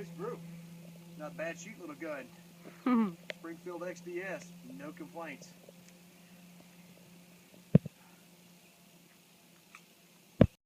Nice group. Not bad shooting, little gun. Springfield XDS, no complaints.